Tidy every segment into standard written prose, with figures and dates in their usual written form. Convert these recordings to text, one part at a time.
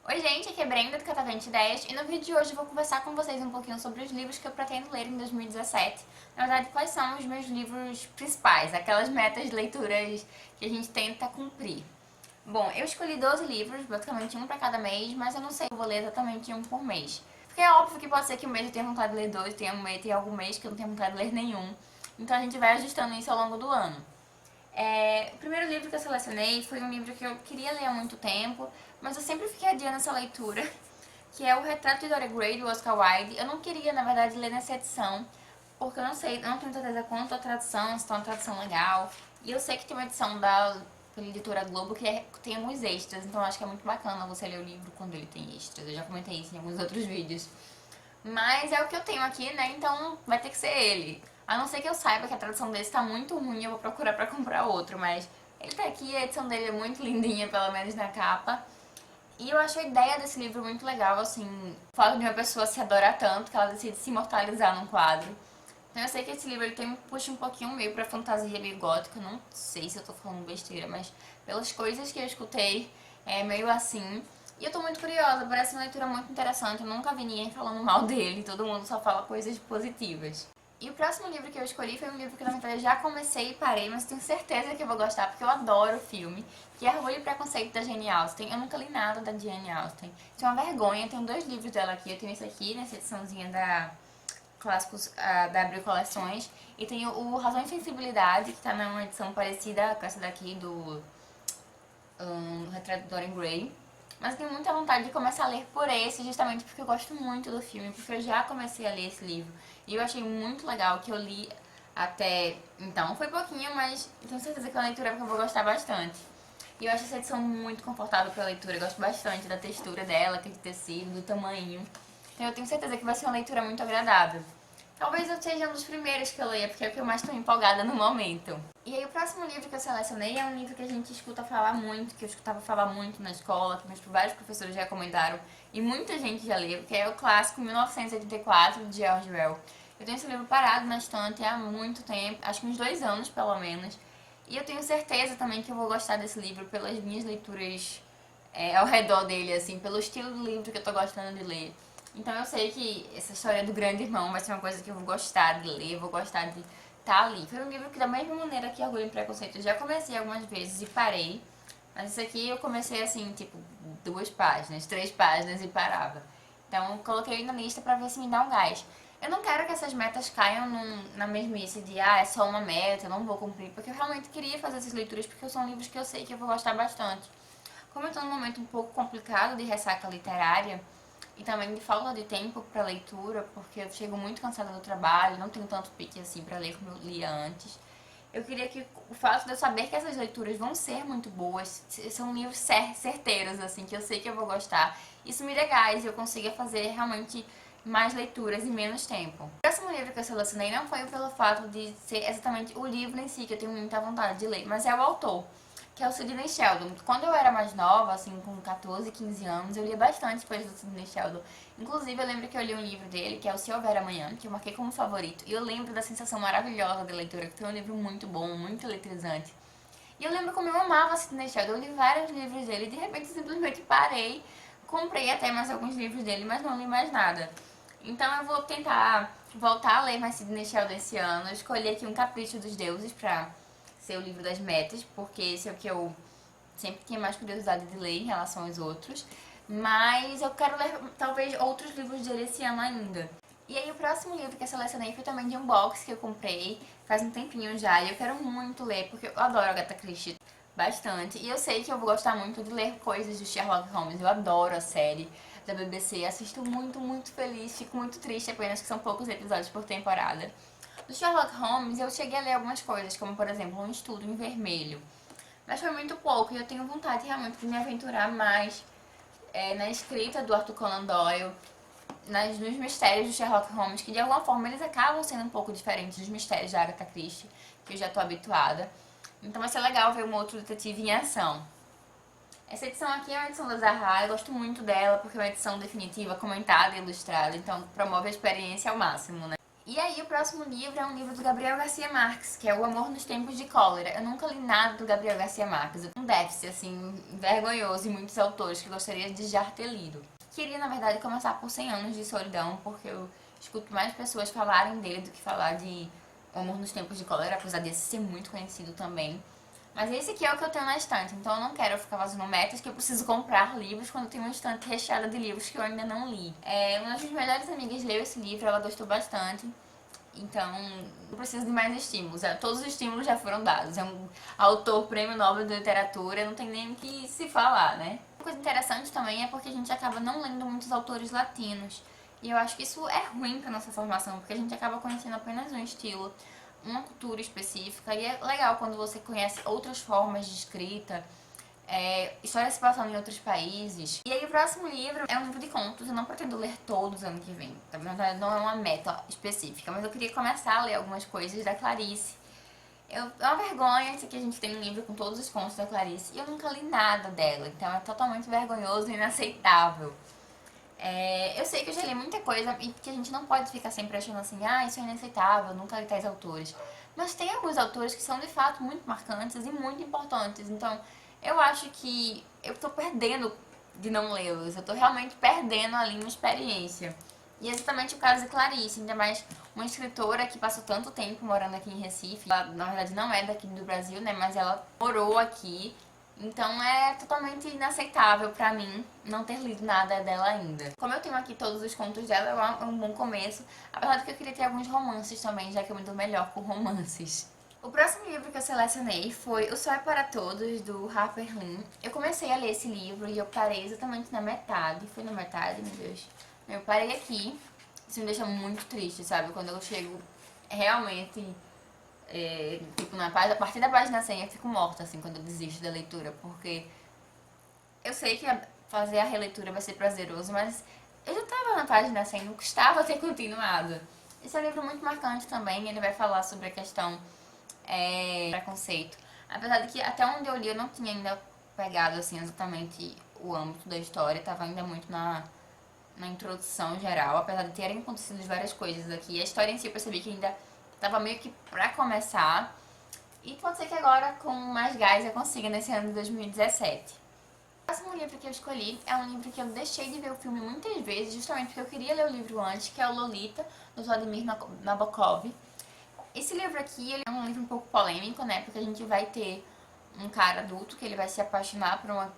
Oi gente, aqui é Brenda do Catavento Ideias e no vídeo de hoje eu vou conversar com vocês um pouquinho sobre os livros que eu pretendo ler em 2017. Na verdade, quais são os meus livros principais, aquelas metas de leituras que a gente tenta cumprir. Bom, eu escolhi 12 livros, basicamente um para cada mês, mas eu não sei se eu vou ler exatamente um por mês. Porque é óbvio que pode ser que um mês eu tenha vontade de ler dois, tem algum mês que eu não tenha vontade de ler nenhum. Então a gente vai ajustando isso ao longo do ano. O primeiro livro que eu selecionei foi um livro que eu queria ler há muito tempo, mas eu sempre fiquei adiando essa leitura, que é O Retrato de Dorian Gray, do Oscar Wilde. Eu não queria, na verdade, ler nessa edição, porque eu não sei, eu não tenho certeza quanto a tradução, se está uma tradução legal. E eu sei que tem uma edição pela editora Globo que tem alguns extras, então eu acho que é muito bacana você ler o livro quando ele tem extras. Eu já comentei isso em alguns outros vídeos. Mas é o que eu tenho aqui, né? Então vai ter que ser ele. A não ser que eu saiba que a tradução desse tá muito ruim, eu vou procurar pra comprar outro. Mas ele tá aqui, a edição dele é muito lindinha, pelo menos na capa. E eu acho a ideia desse livro muito legal, assim, o fato de uma pessoa se adorar tanto que ela decide se imortalizar num quadro. Então eu sei que esse livro ele puxa um pouquinho meio pra fantasia meio gótica, não sei se eu tô falando besteira, mas pelas coisas que eu escutei, é meio assim. E eu tô muito curiosa, parece uma leitura muito interessante, eu nunca vi ninguém falando mal dele, todo mundo só fala coisas positivas. E o próximo livro que eu escolhi foi um livro que na verdade eu já comecei e parei, mas tenho certeza que eu vou gostar, porque eu adoro o filme, que é Orgulho e Preconceito da Jane Austen. Eu nunca li nada da Jane Austen. Isso é uma vergonha, eu tenho dois livros dela aqui, eu tenho esse aqui, nessa ediçãozinha da Clássicos da Abril Coleções, e tenho o Razão e Sensibilidade, que tá numa edição parecida com essa daqui do Retrato de Dorian Gray. Mas eu tenho muita vontade de começar a ler por esse, justamente porque eu gosto muito do filme, porque eu já comecei a ler esse livro. E eu achei muito legal, que eu li até então. Foi pouquinho, mas tenho certeza que é uma leitura que eu vou gostar bastante. E eu acho essa edição muito confortável para leitura. Eu gosto bastante da textura dela, que é de tecido, do tamanho. Então eu tenho certeza que vai ser uma leitura muito agradável. Talvez eu seja um dos primeiros que eu leia, porque é o que eu mais estou empolgada no momento. E aí o próximo livro que eu selecionei é um livro que a gente escuta falar muito, que eu escutava falar muito na escola, que vários professores já recomendaram, e muita gente já leu, que é o clássico 1984, de George Orwell. Eu tenho esse livro parado na estante há muito tempo, acho que uns 2 anos pelo menos, e eu tenho certeza também que eu vou gostar desse livro pelas minhas leituras ao redor dele, assim, pelo estilo do livro que eu tô gostando de ler. Então eu sei que essa história do grande irmão vai ser uma coisa que eu vou gostar de ler, vou gostar de estar ali. Foi um livro que da mesma maneira que Orgulho e Preconceito eu já comecei algumas vezes e parei. Mas esse aqui eu comecei assim, tipo, 2 páginas, 3 páginas e parava. Então eu coloquei ele na lista pra ver se me dá um gás. Eu não quero que essas metas caiam na mesmice de, é só uma meta, eu não vou cumprir, porque eu realmente queria fazer essas leituras, porque são livros que eu sei que eu vou gostar bastante. Como eu tô num momento um pouco complicado de ressaca literária, e também de falta de tempo para leitura, porque eu chego muito cansada do trabalho, não tenho tanto pique assim para ler como eu lia antes. Eu queria que o fato de eu saber que essas leituras vão ser muito boas, são livros certeiros, assim, que eu sei que eu vou gostar, isso me dá gás e eu consiga fazer realmente mais leituras em menos tempo. O próximo livro que eu selecionei não foi pelo fato de ser exatamente o livro em si, que eu tenho muita vontade de ler, mas é o autor, que é o Sidney Sheldon. Quando eu era mais nova, assim, com 14, 15 anos, eu lia bastante coisas do Sidney Sheldon. Inclusive, eu lembro que eu li um livro dele, que é o Se Houver Amanhã, que eu marquei como favorito. E eu lembro da sensação maravilhosa da leitura, que foi um livro muito bom, muito eletrizante. E eu lembro como eu amava Sidney Sheldon. Eu li vários livros dele e de repente simplesmente parei. Comprei até mais alguns livros dele, mas não li mais nada. Então eu vou tentar voltar a ler mais Sidney Sheldon esse ano. Eu escolhi aqui Um Capricho dos Deuses pra ser o livro das metas, porque esse é o que eu sempre tinha mais curiosidade de ler em relação aos outros. Mas eu quero ler talvez outros livros dele esse ano ainda. E aí o próximo livro que eu selecionei foi também de um box que eu comprei faz um tempinho já. E eu quero muito ler, porque eu adoro Agatha Christie bastante. E eu sei que eu vou gostar muito de ler coisas do Sherlock Holmes. Eu adoro a série da BBC, assisto muito, muito feliz. Fico muito triste apenas que são poucos episódios por temporada. Do Sherlock Holmes eu cheguei a ler algumas coisas, como por exemplo Um Estudo em Vermelho. Mas foi muito pouco e eu tenho vontade realmente de me aventurar mais na escrita do Arthur Conan Doyle, nos mistérios do Sherlock Holmes, que de alguma forma eles acabam sendo um pouco diferentes dos mistérios da Agatha Christie, que eu já tô habituada. Então vai ser legal ver um outro detetive em ação. Essa edição aqui é uma edição da Zahra, eu gosto muito dela porque é uma edição definitiva, comentada e ilustrada, então promove a experiência ao máximo, né? E aí, o próximo livro é um livro do Gabriel Garcia Marques, que é O Amor nos Tempos de Cólera. Eu nunca li nada do Gabriel Garcia Marques. Eu tenho um déficit, assim, vergonhoso em muitos autores que eu gostaria de já ter lido. Queria, na verdade, começar por 100 Anos de Solidão, porque eu escuto mais pessoas falarem dele do que falar de O Amor nos Tempos de Cólera, apesar desse ser muito conhecido também. Mas esse aqui é o que eu tenho na estante, então eu não quero ficar fazendo metas que eu preciso comprar livros quando eu tenho uma estante recheada de livros que eu ainda não li. Uma das minhas melhores amigas leu esse livro, ela gostou bastante, então eu preciso de mais estímulos. Todos os estímulos já foram dados. É um autor prêmio Nobel de Literatura, não tem nem o que se falar, né? Uma coisa interessante também é porque a gente acaba não lendo muitos autores latinos. E eu acho que isso é ruim pra nossa formação, porque a gente acaba conhecendo apenas um estilo, uma cultura específica, e é legal quando você conhece outras formas de escrita, histórias se passando em outros países. E aí o próximo livro é um livro de contos, eu não pretendo ler todos ano que vem, na verdade não é uma meta específica, mas eu queria começar a ler algumas coisas da Clarice. É uma vergonha que a gente tem um livro com todos os contos da Clarice e eu nunca li nada dela, então é totalmente vergonhoso e inaceitável. Eu sei que eu já li muita coisa e que a gente não pode ficar sempre achando assim, isso é inaceitável, nunca li tais autores. Mas tem alguns autores que são de fato muito marcantes e muito importantes, então eu acho que eu tô perdendo de não lê-los, eu tô realmente perdendo ali uma experiência. E é exatamente o caso de Clarice, ainda mais uma escritora que passou tanto tempo morando aqui em Recife. Ela, na verdade, não é daqui do Brasil, né, mas ela morou aqui. Então é totalmente inaceitável pra mim não ter lido nada dela ainda. Como eu tenho aqui todos os contos dela, é um bom começo. Apesar de que eu queria ter alguns romances também, já que eu me dou melhor com romances. O próximo livro que eu selecionei foi O Sol é para Todos, do Harper Lee. Eu comecei a ler esse livro e eu parei exatamente na metade. Foi na metade, meu Deus. Eu parei aqui. Isso me deixa muito triste, sabe? Quando eu chego realmente... tipo, a partir da página 100 eu fico morta, assim, quando eu desisto da leitura, porque eu sei que fazer a releitura vai ser prazeroso, mas eu já tava na página 100, não custava ter continuado. Esse é um livro muito marcante também, ele vai falar sobre a questão preconceito. Apesar de que até onde eu li eu não tinha ainda pegado, assim, exatamente o âmbito da história, tava ainda muito na introdução geral, apesar de terem acontecido várias coisas aqui. A história em si eu percebi que ainda tava meio que pra começar. E pode ser que agora, com mais gás, eu consiga nesse ano de 2017. O próximo livro que eu escolhi é um livro que eu deixei de ver o filme muitas vezes, justamente porque eu queria ler o livro antes, que é o Lolita, do Vladimir Nabokov. Esse livro aqui ele é um livro um pouco polêmico, né? Porque a gente vai ter um cara adulto que ele vai se apaixonar por uma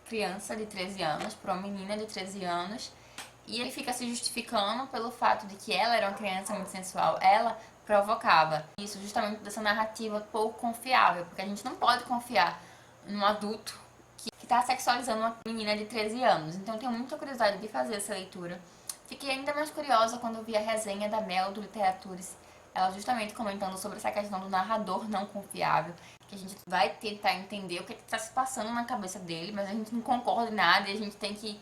criança de 13 anos, por uma menina de 13 anos. E ele fica se justificando pelo fato de que ela era uma criança muito sensual. Ela provocava. Isso justamente dessa narrativa pouco confiável, porque a gente não pode confiar num adulto que está sexualizando uma menina de 13 anos. Então eu tenho muita curiosidade de fazer essa leitura. Fiquei ainda mais curiosa quando eu vi a resenha da Mel do Literaturas, ela justamente comentando sobre essa questão do narrador não confiável, que a gente vai tentar entender o que está se passando na cabeça dele, mas a gente não concorda em nada e a gente tem que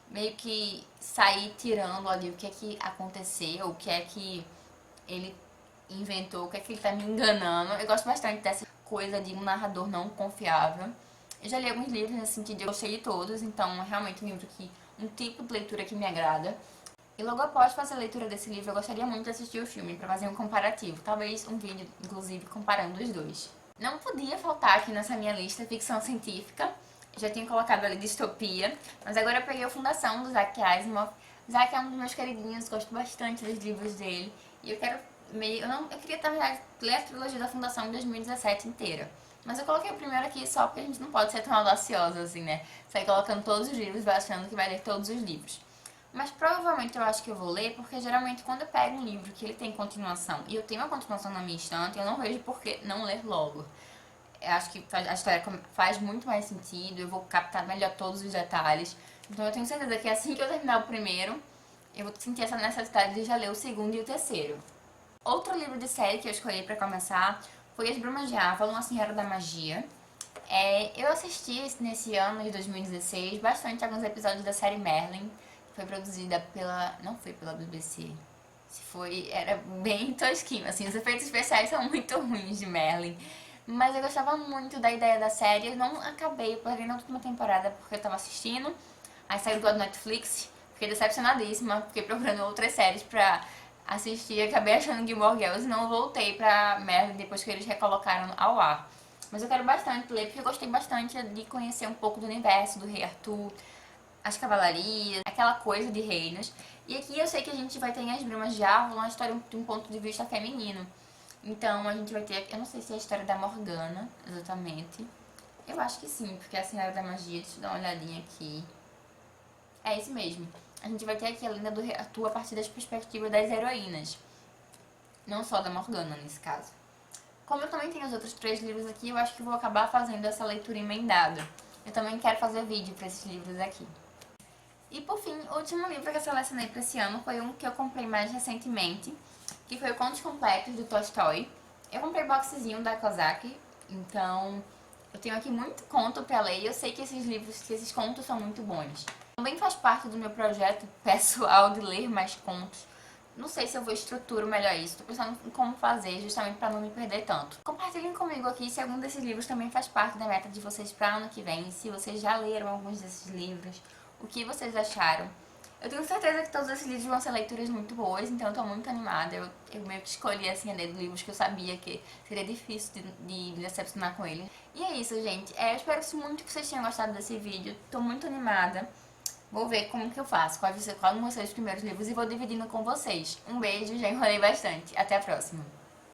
meio que sair tirando ali o que é que aconteceu, o que é que ele inventou, o que é que ele tá me enganando. Eu gosto bastante dessa coisa de um narrador não confiável. Eu já li alguns livros nesse sentido, eu gostei de todos, então é realmente um livro que, um tipo de leitura que me agrada. E logo após fazer a leitura desse livro, eu gostaria muito de assistir o filme para fazer um comparativo. Talvez um vídeo, inclusive, comparando os dois. Não podia faltar aqui nessa minha lista ficção científica. Já tinha colocado ali distopia, mas agora eu peguei a Fundação do Isaac Asimov. Isaac é um dos meus queridinhos, gosto bastante dos livros dele. E eu quero eu queria, na verdade, ler a trilogia da Fundação em 2017 inteira. Mas eu coloquei o primeiro aqui só porque a gente não pode ser tão audaciosa assim, né? Sair colocando todos os livros e achando que vai ler todos os livros. Mas provavelmente eu acho que eu vou ler, porque geralmente quando eu pego um livro que ele tem continuação e eu tenho uma continuação na minha estante, eu não vejo por que não ler logo. Eu acho que a história faz muito mais sentido, eu vou captar melhor todos os detalhes. Então eu tenho certeza que assim que eu terminar o primeiro, eu vou sentir essa necessidade de já ler o segundo e o terceiro. Outro livro de série que eu escolhi pra começar foi As Brumas de Avalon, A Senhora da Magia. Eu assisti nesse ano de 2016 bastante alguns episódios da série Merlin, que foi produzida pela... não foi pela BBC. Se foi, era bem tosquinho, assim, os efeitos especiais são muito ruins de Merlin. Mas eu gostava muito da ideia da série, eu não acabei, eu parei na última temporada porque eu tava assistindo, aí saiu do Netflix, fiquei decepcionadíssima, fiquei procurando outras séries pra assisti e acabei achando Gilmore Girls e não voltei pra Merlin depois que eles recolocaram ao ar. Mas eu quero bastante ler porque eu gostei bastante de conhecer um pouco do universo do Rei Arthur, as cavalarias, aquela coisa de reinos. E aqui eu sei que a gente vai ter em As Brumas de Árvore uma história de um ponto de vista feminino. Então a gente vai ter, eu não sei se é a história da Morgana, exatamente. Eu acho que sim, porque é a Senhora da Magia, deixa eu dar uma olhadinha aqui. É isso mesmo. A gente vai ter aqui a lenda do Rei Arthur a partir das perspectivas das heroínas. Não só da Morgana, nesse caso. Como eu também tenho os outros 3 livros aqui, eu acho que vou acabar fazendo essa leitura emendada. Eu também quero fazer vídeo para esses livros aqui. E por fim, o último livro que eu selecionei para esse ano foi um que eu comprei mais recentemente, que foi o Contos Completos, do Tolstói. Eu comprei boxezinho da Kozak, então eu tenho aqui muito conto para ler e eu sei que esses contos são muito bons. Também faz parte do meu projeto pessoal de ler mais contos. Não sei se eu vou estruturar melhor isso, tô pensando em como fazer, justamente para não me perder tanto. Compartilhem comigo aqui se algum desses livros também faz parte da meta de vocês para ano que vem, se vocês já leram alguns desses livros, o que vocês acharam. Eu tenho certeza que todos esses livros vão ser leituras muito boas, então eu tô muito animada. Eu meio que escolhi assim a dedo livros que eu sabia que seria difícil de me decepcionar com eles. E é isso, gente. Eu espero muito que vocês tenham gostado desse vídeo. Tô muito animada. Vou ver como que eu faço, quais vão ser os primeiros livros e vou dividindo com vocês. Um beijo, já enrolei bastante. Até a próxima.